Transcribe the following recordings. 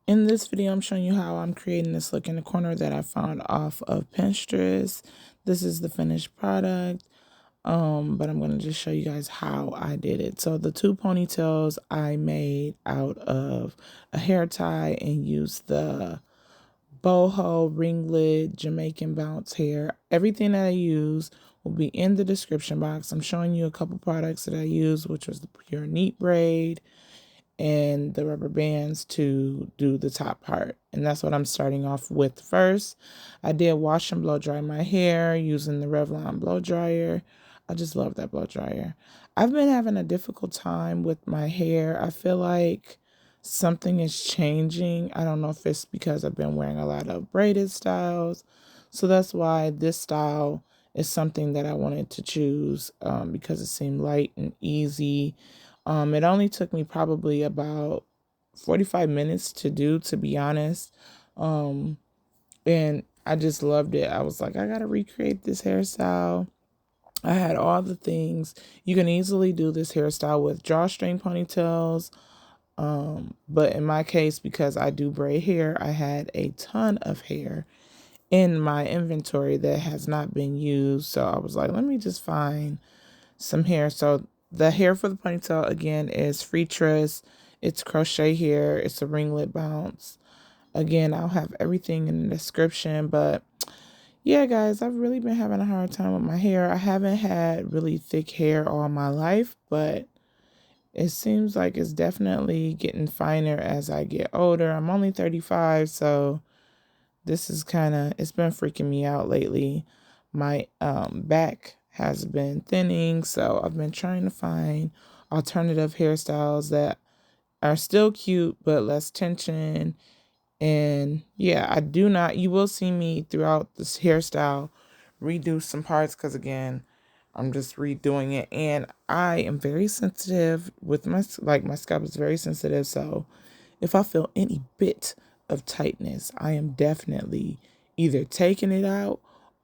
In this video, I'm showing you how I'm creating this look in the corner that I found off of Pinterest. This is the finished product, but I'm going to just show you guys how I did it. So the two ponytails I made out of a hair tie and used the Boho ringlet Jamaican bounce hair. Everything that I use will be in the description box. I'm showing you a couple products that I used, which was the pure neat braid and the rubber bands to do the top part. And that's what I'm starting off with first. I did wash and blow dry my hair using the Revlon blow dryer. I just love that blow dryer. I've been having a difficult time with my hair. I feel like something is changing. I don't know if it's because I've been wearing a lot of braided styles. So that's why this style is something that I wanted to choose because it seemed light and easy. It only took me probably about 45 minutes to do, to be honest. And I just loved it. I was like, I got to recreate this hairstyle. I had all the things. You can easily do this hairstyle with drawstring ponytails. But in my case, because I do braid hair, I had a ton of hair in my inventory that has not been used. So I was like, let me just find some hair. So the hair for the ponytail, again, is free Triss. It's crochet hair. It's a ringlet bounce. Again, I'll have everything in the description. But yeah, guys, I've really been having a hard time with my hair. I haven't had really thick hair all my life, but it seems like it's definitely getting finer as I get older. I'm only 35, so this is it's been freaking me out lately. My back has been thinning, so I've been trying to find alternative hairstyles that are still cute but less tension. And yeah, you will see me throughout this hairstyle redo some parts because again, I'm just redoing it. And I am very sensitive with my scalp is very sensitive, so if I feel any bit of tightness, I am definitely either taking it out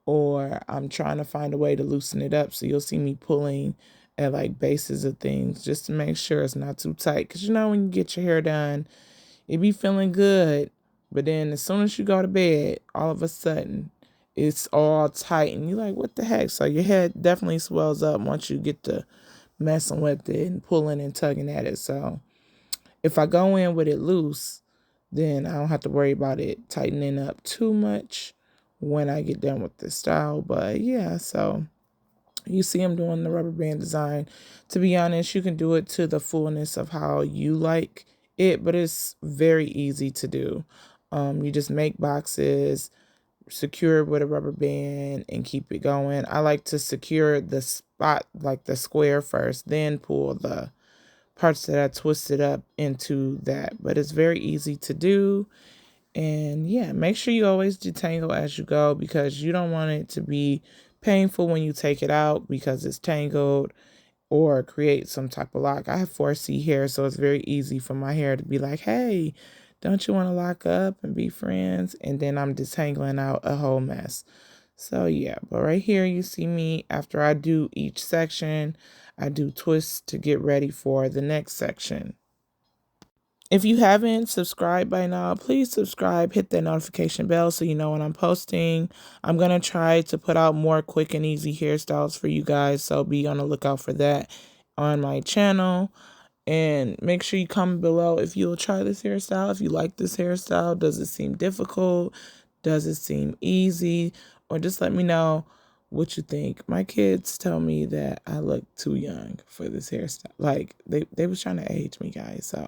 or I'm trying to find a way to loosen it up. So you'll see me pulling at like bases of things just to make sure it's not too tight. Because you know when you get your hair done, it be feeling good. But then as soon as you go to bed, all of a sudden it's all tight and you're like, what the heck? So your head definitely swells up once you get to messing with it and pulling and tugging at it. So if I go in with it loose, then I don't have to worry about it tightening up too much when I get done with this style. But yeah, so you see I'm doing the rubber band design. To be honest, you can do it to the fullness of how you like it, but it's very easy to do. You just make boxes, secure it with a rubber band, and keep it going. I like to secure the spot, like the square first, then pull the parts that I twisted up into that. But it's very easy to do. And yeah, make sure you always detangle as you go because you don't want it to be painful when you take it out because it's tangled or create some type of lock. I have 4C hair, so it's very easy for my hair to be like, hey, don't you want to lock up and be friends? And then I'm detangling out a whole mess. So yeah, but right here you see me after I do each section, I do twists to get ready for the next section. If you haven't subscribed by now, please subscribe, hit that notification bell so you know when I'm posting. I'm going to try to put out more quick and easy hairstyles for you guys, so be on the lookout for that on my channel. And make sure you comment below if you'll try this hairstyle, if you like this hairstyle. Does it seem difficult? Does it seem easy? Or just let me know what you think. My kids tell me that I look too young for this hairstyle. Like, they was trying to age me, guys. So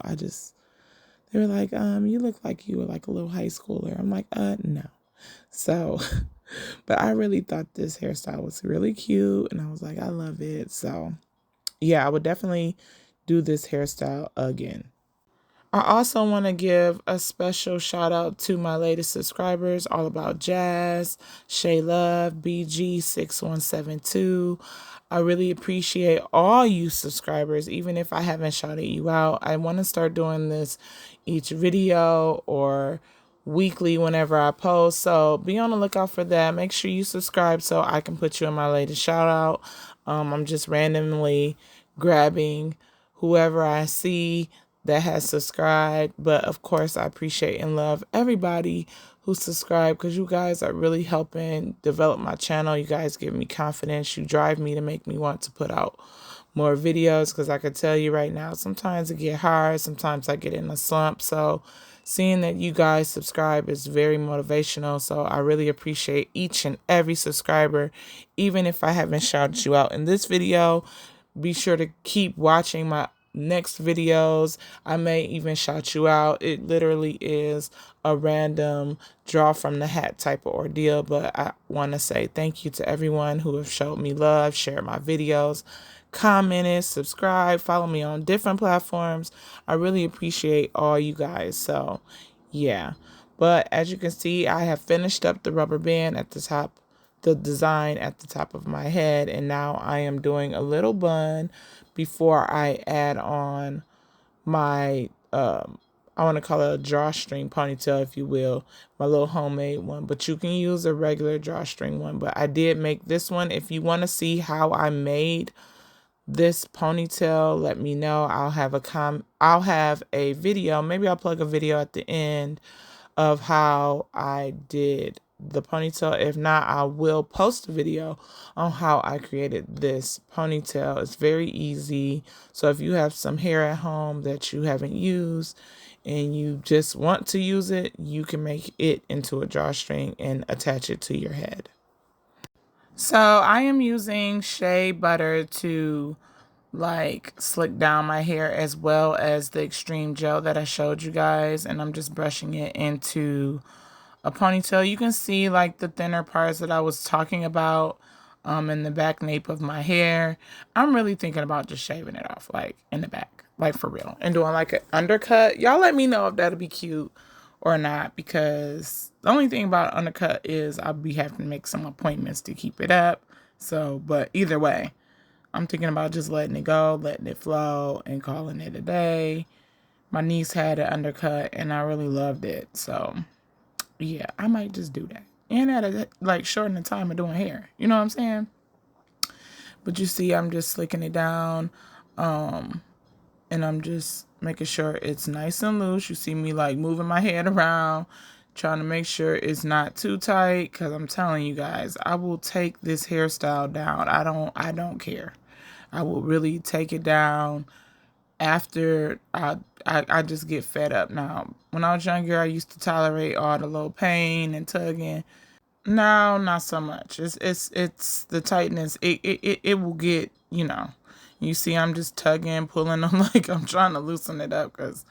they were like, you look like you were like a little high schooler. I'm like, no. So, but I really thought this hairstyle was really cute. And I was like, I love it. So, yeah, I would definitely do this hairstyle again. I also want to give a special shout out to my latest subscribers, All About Jazz, Shay Love, BG6172. I really appreciate all you subscribers, even if I haven't shouted you out. I want to start doing this each video or weekly whenever I post. So be on the lookout for that. Make sure you subscribe so I can put you in my latest shout out. I'm just randomly grabbing whoever I see that has subscribed. But of course, I appreciate and love everybody who subscribed, because you guys are really helping develop my channel. You guys give me confidence. You drive me to make me want to put out more videos, because I could tell you right now, sometimes it get hard. Sometimes I get in a slump. So seeing that you guys subscribe is very motivational. So I really appreciate each and every subscriber. Even if I haven't shouted you out in this video, be sure to keep watching my next videos. I may even shout you out. It literally is a random draw from the hat type of ordeal, but I want to say thank you to everyone who have showed me love, shared my videos, commented, subscribed, follow me on different platforms. I really appreciate all you guys. So yeah, but as you can see, I have finished up the rubber band at the top, the design at the top of my head, and now I am doing a little bun before I add on my I want to call it a drawstring ponytail, if you will, my little homemade one, but you can use a regular drawstring one. But I did make this one. If you want to see how I made this ponytail, let me know. I'll have a video. Maybe I'll plug a video at the end of how I did the ponytail. If not, I will post a video on how I created this ponytail. It's very easy. So if you have some hair at home that you haven't used and you just want to use it, you can make it into a drawstring and attach it to your head. So I am using shea butter to like slick down my hair, as well as the extreme gel that I showed you guys, and I'm just brushing it into a ponytail. You can see like the thinner parts that I was talking about in the back nape of my hair. I'm really thinking about just shaving it off, like in the back, like for real, and doing like an undercut. Y'all let me know if that'll be cute or not, because the only thing about undercut is I'll be having to make some appointments to keep it up. So, but either way, I'm thinking about just letting it go, letting it flow, and calling it a day. My niece had an undercut, and I really loved it. So, yeah, I might just do that. And at a, like, shorten the time of doing hair. You know what I'm saying? But you see, I'm just slicking it down. And I'm just making sure it's nice and loose. You see me, like, moving my head around, trying to make sure it's not too tight. Because I'm telling you guys, I will take this hairstyle down. I don't care. I will really take it down after I just get fed up. Now, when I was younger, I used to tolerate all the little pain and tugging. No, not so much. It's the tightness. It will get, you know. You see, I'm just tugging, pulling them like I'm trying to loosen it up, because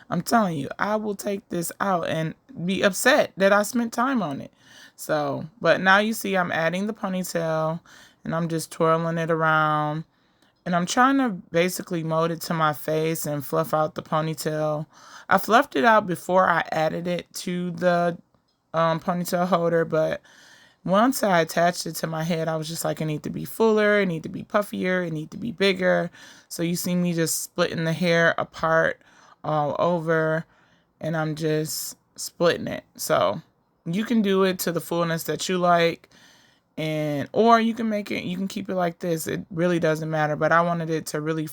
I'm telling you, I will take this out and be upset that I spent time on it. So, but now you see I'm adding the ponytail, and I'm just twirling it around. And I'm trying to basically mold it to my face and fluff out the ponytail. I fluffed it out before I added it to the ponytail holder, but once I attached it to my head, I was just like, it need to be fuller, it need to be puffier, it need to be bigger. So you see me just splitting the hair apart all over, and I'm just splitting it. So you can do it to the fullness that you like. And or you can make it, you can keep it like this. It really doesn't matter. But I wanted it to really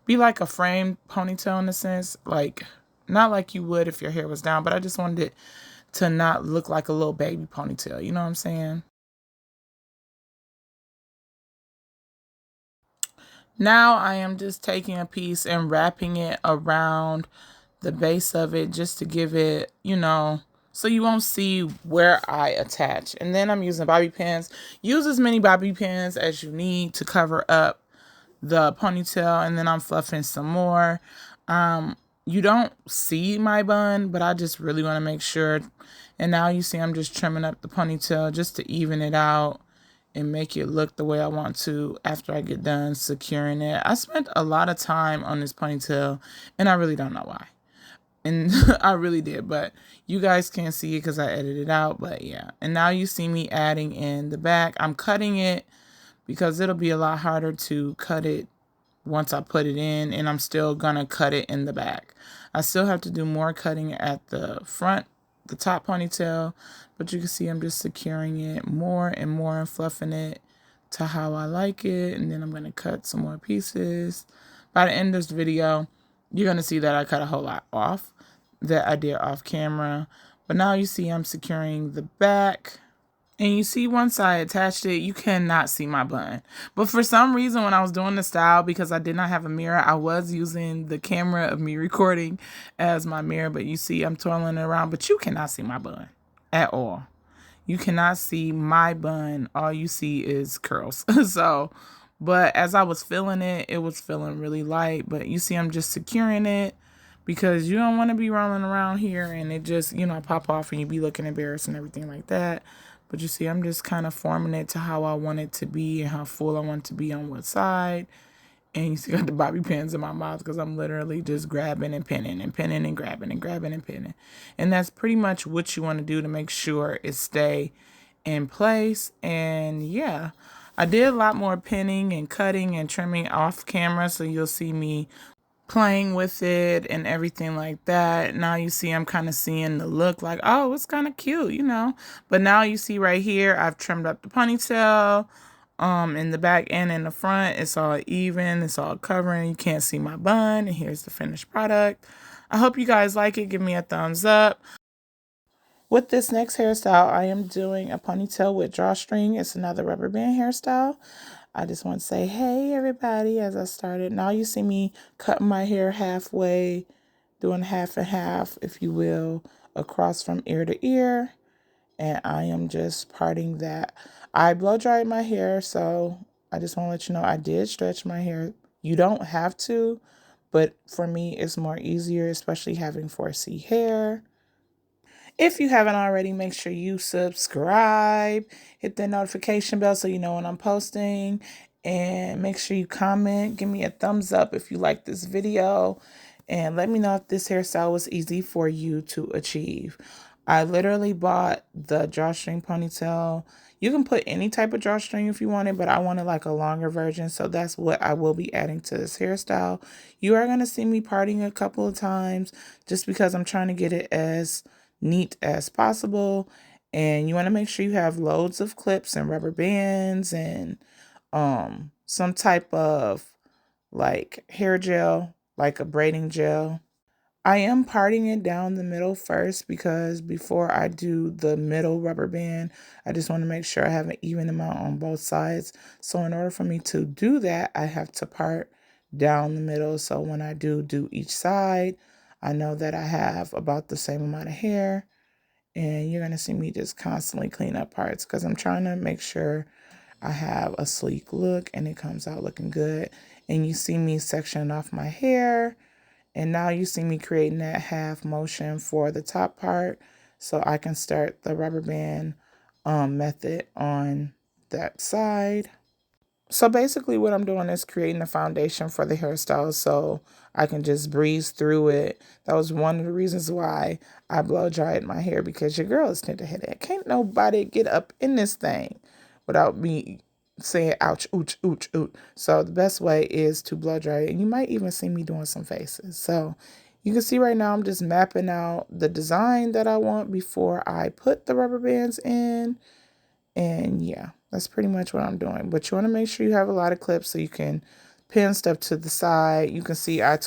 be like a framed ponytail in a sense. Like, not like you would if your hair was down, but I just wanted it to not look like a little baby ponytail. You know what I'm saying? Now I am just taking a piece and wrapping it around the base of it, just to give it, you know, so you won't see where I attach. And then I'm using bobby pins. Use as many bobby pins as you need to cover up the ponytail. And then I'm fluffing some more. You don't see my bun, but I just really want to make sure. And now you see I'm just trimming up the ponytail just to even it out and make it look the way I want to after I get done securing it. I spent a lot of time on this ponytail, and I really don't know why. And I really did, but you guys can't see it because I edited it out. But yeah, and now you see me adding in the back. I'm cutting it because it'll be a lot harder to cut it once I put it in, and I'm still gonna cut it in the back. I still have to do more cutting at the front, the top ponytail, but you can see I'm just securing it more and more and fluffing it to how I like it. And then I'm gonna cut some more pieces. By the end of this video, You're going to see that I cut a whole lot off that I did off camera. But now you see I'm securing the back. And you see once I attached it, you cannot see my bun. But for some reason, when I was doing the style, because I did not have a mirror, I was using the camera of me recording as my mirror. But you see I'm twirling it around, but you cannot see my bun at all. You cannot see my bun. All you see is curls. So, but as I was feeling it, it was feeling really light. But you see I'm just securing it because you don't want to be rolling around here and it just, pop off and you be looking embarrassed and everything like that. But you see, I'm just kind of forming it to how I want it to be and how full I want it to be on what side. And you see, I got the bobby pins in my mouth because I'm literally just grabbing and pinning and pinning and grabbing and grabbing and pinning. And that's pretty much what you want to do to make sure it stay in place. And yeah, I did a lot more pinning and cutting and trimming off camera. So you'll see me playing with it and everything like that. Now you see I'm kind of seeing the look like, oh, it's kind of cute, But now you see right here, I've trimmed up the ponytail. In the back and in the front, it's all even, it's all covering. You can't see my bun. And here's the finished product. I hope you guys like it. Give me a thumbs up. With this next hairstyle, I am doing a ponytail with drawstring. It's another rubber band hairstyle. I just want to say, hey, everybody, as I started. Now you see me cutting my hair halfway, doing half and half, if you will, across from ear to ear. And I am just parting that. I blow dried my hair, so I just want to let you know I did stretch my hair. You don't have to, but for me, it's more easier, especially having 4C hair. If you haven't already, make sure you subscribe, hit the notification bell so you know when I'm posting, and make sure you comment. Give me a thumbs up if you like this video, and let me know if this hairstyle was easy for you to achieve. I literally bought the drawstring ponytail. You can put any type of drawstring if you want it, but I wanted like a longer version, so that's what I will be adding to this hairstyle. You are going to see me parting a couple of times just because I'm trying to get it as neat as possible. And you want to make sure you have loads of clips and rubber bands and some type of like hair gel, like a braiding gel. I am parting it down the middle first because before I do the middle rubber band, I just want to make sure I have an even amount on both sides. So in order for me to do that, I have to part down the middle. So when I do each side, I know that I have about the same amount of hair. And you're going to see me just constantly clean up parts because I'm trying to make sure I have a sleek look and it comes out looking good. And you see me sectioning off my hair. And now you see me creating that half motion for the top part so I can start the rubber band method on that side. So basically what I'm doing is creating a foundation for the hairstyle so I can just breeze through it. That was one of the reasons why I blow dried my hair, because your girl is tend to headache. Can't nobody get up in this thing without me saying ouch, ooch, ooch, ooch. So the best way is to blow dry it. And you might even see me doing some faces. So you can see right now I'm just mapping out the design that I want before I put the rubber bands in. And yeah, that's pretty much what I'm doing. But you want to make sure you have a lot of clips so you can pin stuff to the side. You can see I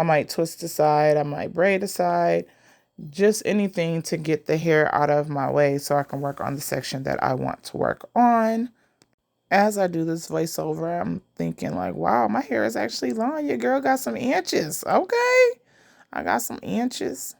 might twist the side, I might braid the side, just anything to get the hair out of my way so I can work on the section that I want to work on. As I do this voiceover, I'm thinking like, wow, my hair is actually long. Your girl got some inches. Okay, I got some inches.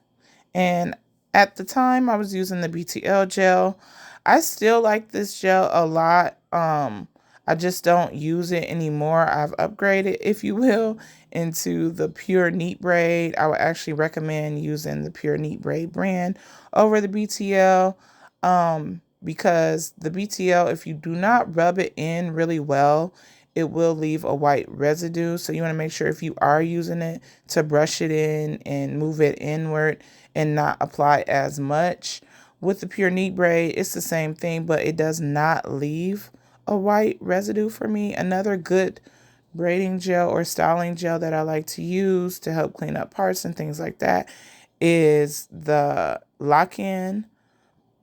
And at the time I was using the BTL gel. I still like this gel a lot. I just don't use it anymore. I've upgraded, if you will, into the Pure Neat Braid. I would actually recommend using the Pure Neat Braid brand over the BTL. Because the BTL, if you do not rub it in really well, it will leave a white residue. So you want to make sure if you are using it to brush it in and move it inward and not apply as much. With the Pure Neat Braid, it's the same thing, but it does not leave a white residue for me. Another good braiding gel or styling gel that I like to use to help clean up parts and things like that is the lock-in.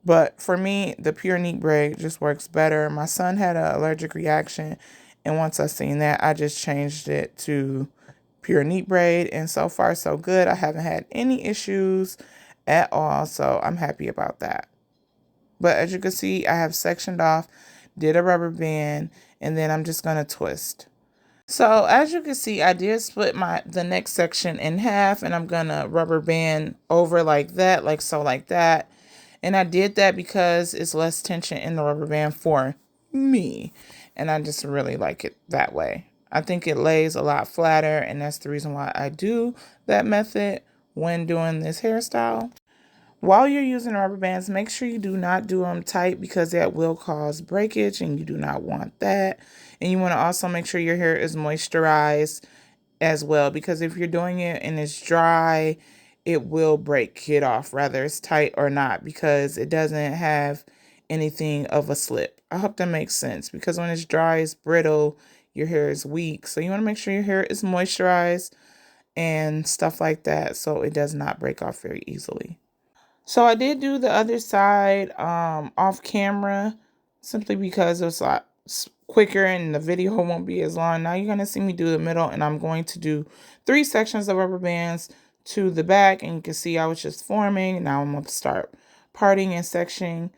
But for me, the Pure Neat Braid just works better. My son had an allergic reaction, and once I seen that, I just changed it to pure neat braid, and so far so good. I haven't had any issues at all, so I'm happy about that. But as you can see, I have sectioned off, did a rubber band, and then I'm just going to twist. So as you can see, I did split the next section in half, and I'm going to rubber band over like that, like so, like that. And I did that because it's less tension in the rubber band for me. And I just really like it that way. I think it lays a lot flatter, and that's the reason why I do that method when doing this hairstyle. While you're using rubber bands, make sure you do not do them tight because that will cause breakage and you do not want that. And you want to also make sure your hair is moisturized as well, because if you're doing it and it's dry, it will break it off, whether it's tight or not, because it doesn't have anything of a slip. I hope that makes sense, because when it's dry, it's brittle, your hair is weak. So you want to make sure your hair is moisturized and stuff like that so it does not break off very easily. So I did do the other side off camera simply because it was a lot quicker and the video won't be as long. Now you're going to see me do the middle, and I'm going to do 3 sections of rubber bands to the back, and you can see I was just forming. Now I'm going to start parting and sectioning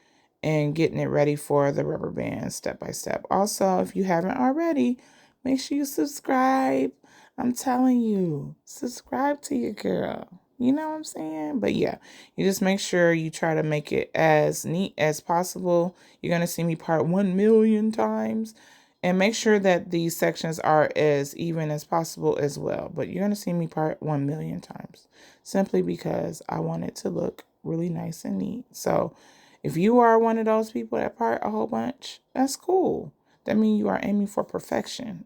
and getting it ready for the rubber band step by step. Also, if you haven't already, make sure you subscribe. I'm telling you, subscribe to your girl. You know what I'm saying? But yeah, you just make sure you try to make it as neat as possible. You're going to see me part 1,000,000 times. And make sure that these sections are as even as possible as well. But you're going to see me part 1,000,000 times. Simply because I want it to look really nice and neat. So if you are one of those people that part a whole bunch, that's cool. That means you are aiming for perfection.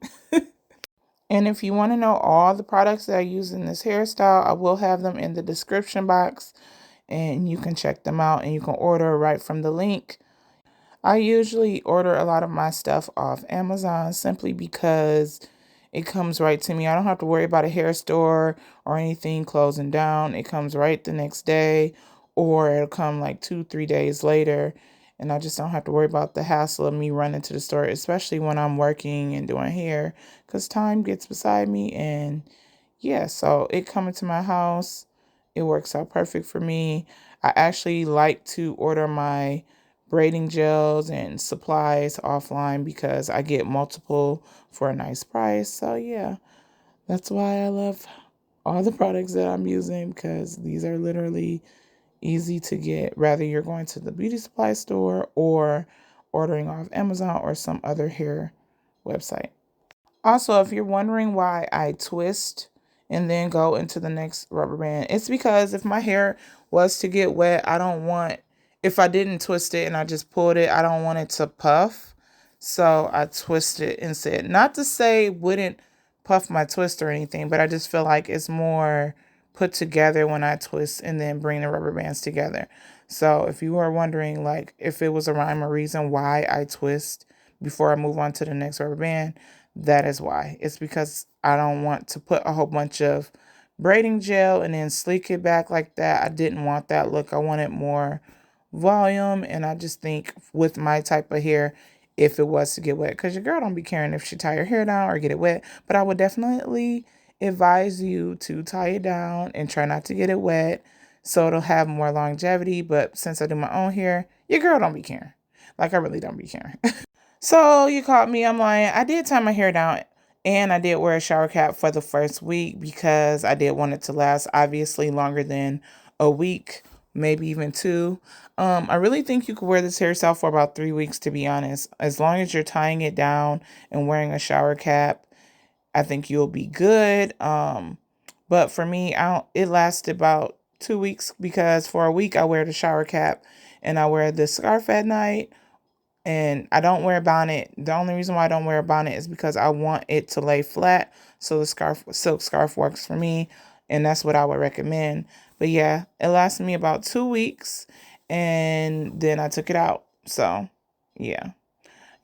And if you want to know all the products that I use in this hairstyle, I will have them in the description box, and you can check them out and you can order right from the link. I usually order a lot of my stuff off Amazon simply because it comes right to me. I don't have to worry about a hair store or anything closing down. It comes right the next day, or it'll come like 2-3 days later. And I just don't have to worry about the hassle of me running to the store, especially when I'm working and doing hair, because time gets beside me. And yeah, so it coming to my house, it works out perfect for me. I actually like to order my braiding gels and supplies offline because I get multiple for a nice price. So yeah, that's why I love all the products that I'm using, because these are literally easy to get, whether you're going to the beauty supply store or ordering off Amazon or some other hair website. Also, if you're wondering why I twist and then go into the next rubber band, it's because if my hair was to get wet, if I didn't twist it and I just pulled it, I don't want it to puff. So I twist it instead. Not to say it wouldn't puff my twist or anything, but I just feel like it's more put together when I twist and then bring the rubber bands together. So if you are wondering, like, if it was a rhyme or reason why I twist before I move on to the next rubber band, that is why. It's because I don't want to put a whole bunch of braiding gel and then sleek it back like that. I didn't want that look. I wanted more volume, and I just think with my type of hair, if it was to get wet, because your girl don't be caring if she tie her hair down or get it wet, but I would definitely advise you to tie it down and try not to get it wet so it'll have more longevity. But since I do my own hair, your girl don't be caring. Like, I really don't be caring. So you caught me. I'm lying. I did tie my hair down, and I did wear a shower cap for the first week because I did want it to last obviously longer than a week, maybe even 2. I really think you could wear this hairstyle for about 3 weeks, to be honest. As long as you're tying it down and wearing a shower cap, I think you'll be good. But for me, it lasted about 2 weeks, because for a week I wear the shower cap and I wear the scarf at night. And I don't wear a bonnet. The only reason why I don't wear a bonnet is because I want it to lay flat. So the silk scarf works for me. And that's what I would recommend. But yeah, it lasted me about 2 weeks. And then I took it out. So yeah,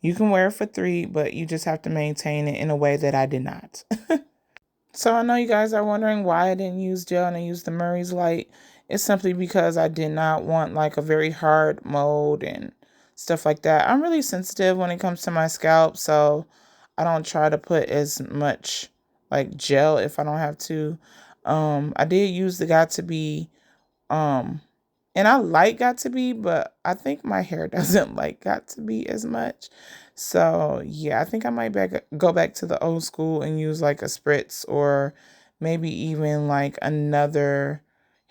you can wear it for 3, but you just have to maintain it in a way that I did not. So I know you guys are wondering why I didn't use gel and I used the Murray's Light. It's simply because I did not want like a very hard mold and stuff like that. I'm really sensitive when it comes to my scalp, so I don't try to put as much like gel if I don't have to. I did use the Got To Be, and I like Got To Be, but I think my hair doesn't like Got To Be as much. So yeah, I think I might go back to the old school and use like a spritz, or maybe even like another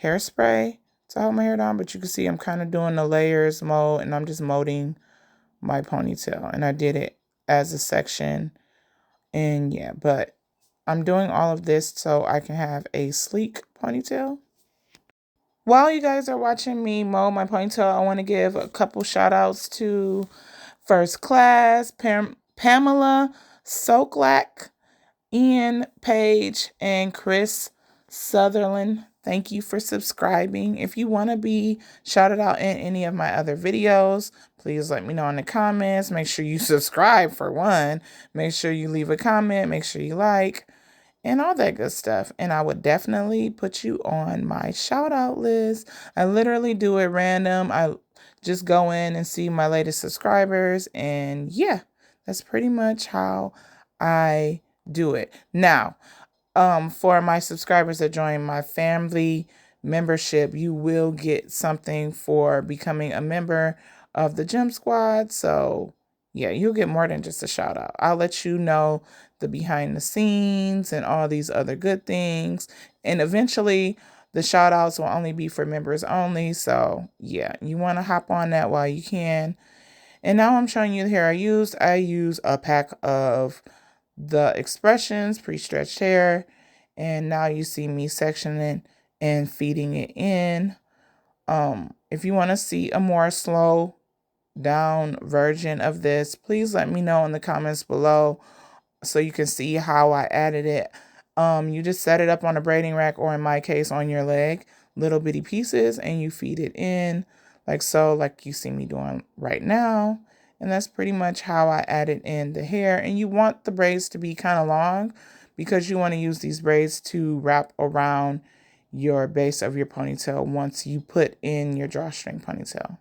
hairspray to hold my hair down. But you can see I'm kind of doing the layers mode, and I'm just molding my ponytail, and I did it as a section. And yeah, but I'm doing all of this so I can have a sleek ponytail. While you guys are watching me mold my ponytail, I want to give a couple shout outs to First Class, Pamela Soklack, Ian Page, and Chris Sutherland. Thank you for subscribing. If you want to be shouted out in any of my other videos, please let me know in the comments. Make sure you subscribe for one. Make sure you leave a comment. Make sure you like and all that good stuff. And I would definitely put you on my shout out list. I literally do it random. I just go in and see my latest subscribers. And yeah, that's pretty much how I do it. Now, for my subscribers that join my family membership, you will get something for becoming a member of the Gem Squad. So yeah, you'll get more than just a shout out. I'll let you know the behind the scenes and all these other good things. And eventually the shout outs will only be for members only. So yeah, you want to hop on that while you can. And now I'm showing you the hair I used. I use a pack of the Expressions pre-stretched hair. And now you see me sectioning and feeding it in. If you want to see a more slow down version of this, please let me know in the comments below so you can see how I added it. You just set it up on a braiding rack, or in my case on your leg, little bitty pieces, and you feed it in like so, like you see me doing right now. And that's pretty much how I added in the hair. And you want the braids to be kind of long because you want to use these braids to wrap around your base of your ponytail once you put in your drawstring ponytail.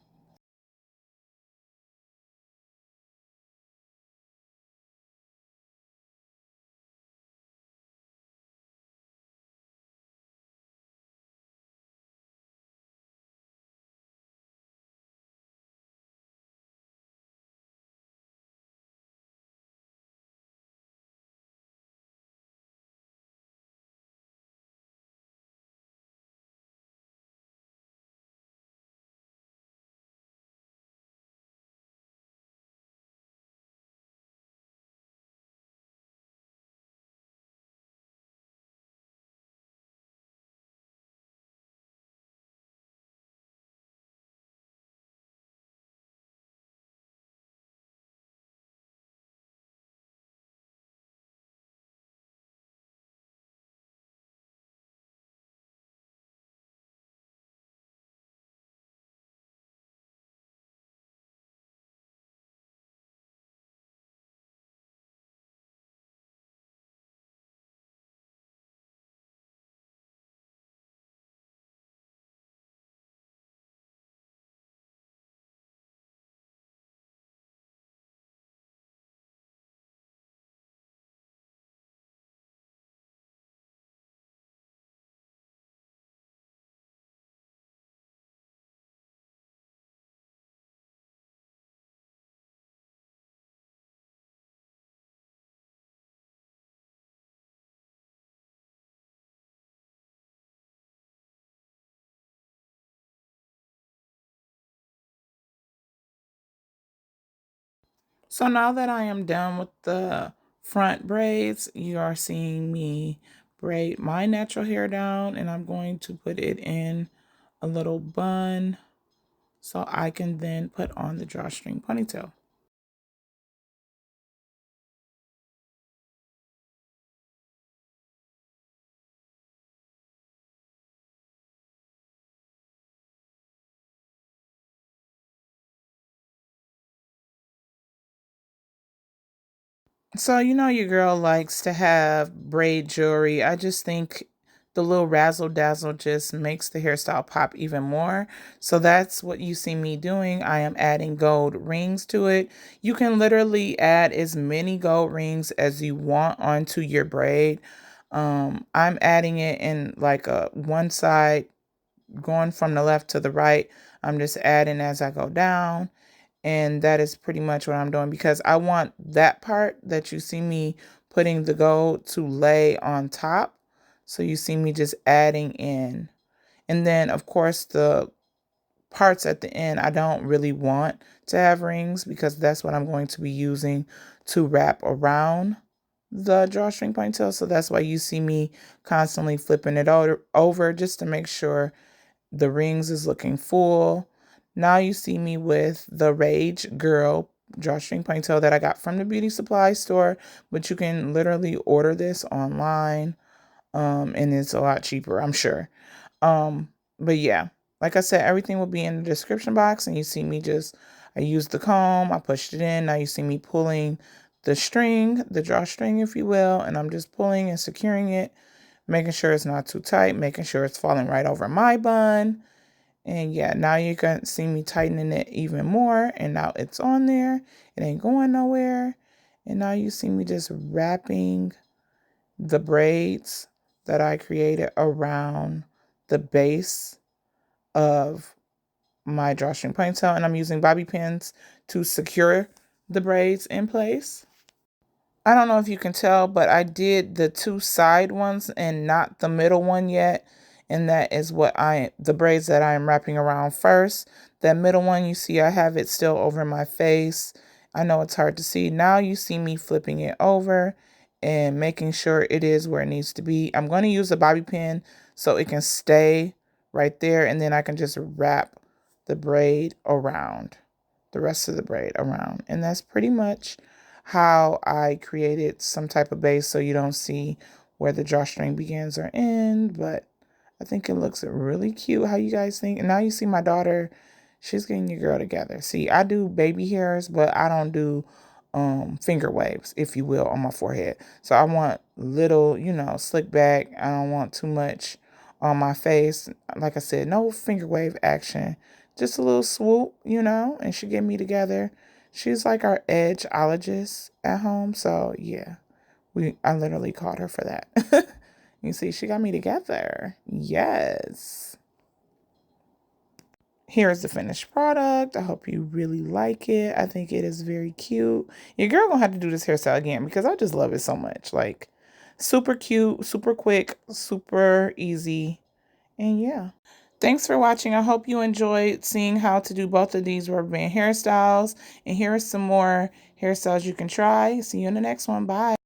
So now that I am done with the front braids, you are seeing me braid my natural hair down, and I'm going to put it in a little bun so I can then put on the drawstring ponytail. So, you know, your girl likes to have braid jewelry. I just think the little razzle dazzle just makes the hairstyle pop even more. So that's what you see me doing. I am adding gold rings to it. You can literally add as many gold rings as you want onto your braid. I'm adding it in like a one side, going from the left to the right. I'm just adding as I go down. And that is pretty much what I'm doing, because I want that part that you see me putting the gold to lay on top. So you see me just adding in. And then, of course, the parts at the end, I don't really want to have rings, because that's what I'm going to be using to wrap around the drawstring ponytail. So that's why you see me constantly flipping it over just to make sure the rings is looking full. Now you see me with the Rage Girl drawstring ponytail that I got from the beauty supply store, but you can literally order this online, and it's a lot cheaper, I'm sure. But yeah, like I said, everything will be in the description box, and you see me I used the comb, I pushed it in. Now you see me pulling the string, the drawstring, if you will, and I'm just pulling and securing it, making sure it's not too tight, making sure it's falling right over my bun. And yeah, now you can see me tightening it even more, and now it's on there. It ain't going nowhere. And now you see me just wrapping the braids that I created around the base of my drawstring ponytail, and I'm using bobby pins to secure the braids in place. I don't know if you can tell, but I did the two side ones and not the middle one yet. And that is the braids that I am wrapping around first. That middle one, you see I have it still over my face. I know it's hard to see. Now you see me flipping it over and making sure it is where it needs to be. I'm going to use a bobby pin so it can stay right there. And then I can just wrap the braid around, the rest of the braid around. And that's pretty much how I created some type of base, so you don't see where the drawstring begins or end. But I think it looks really cute. How you guys think? And now you see my daughter, she's getting your girl together. See, I do baby hairs, but I don't do finger waves, if you will, on my forehead. So I want little, slick back. I don't want too much on my face. Like I said, no finger wave action. Just a little swoop, and she get me together. She's like our edgeologist at home. So yeah, I literally called her for that. You see, she got me together. Yes. Here is the finished product. I hope you really like it. I think it is very cute. Your girl gonna have to do this hairstyle again, because I just love it so much. Like, super cute, super quick, super easy. And yeah. Thanks for watching. I hope you enjoyed seeing how to do both of these rubber band hairstyles. And here are some more hairstyles you can try. See you in the next one. Bye.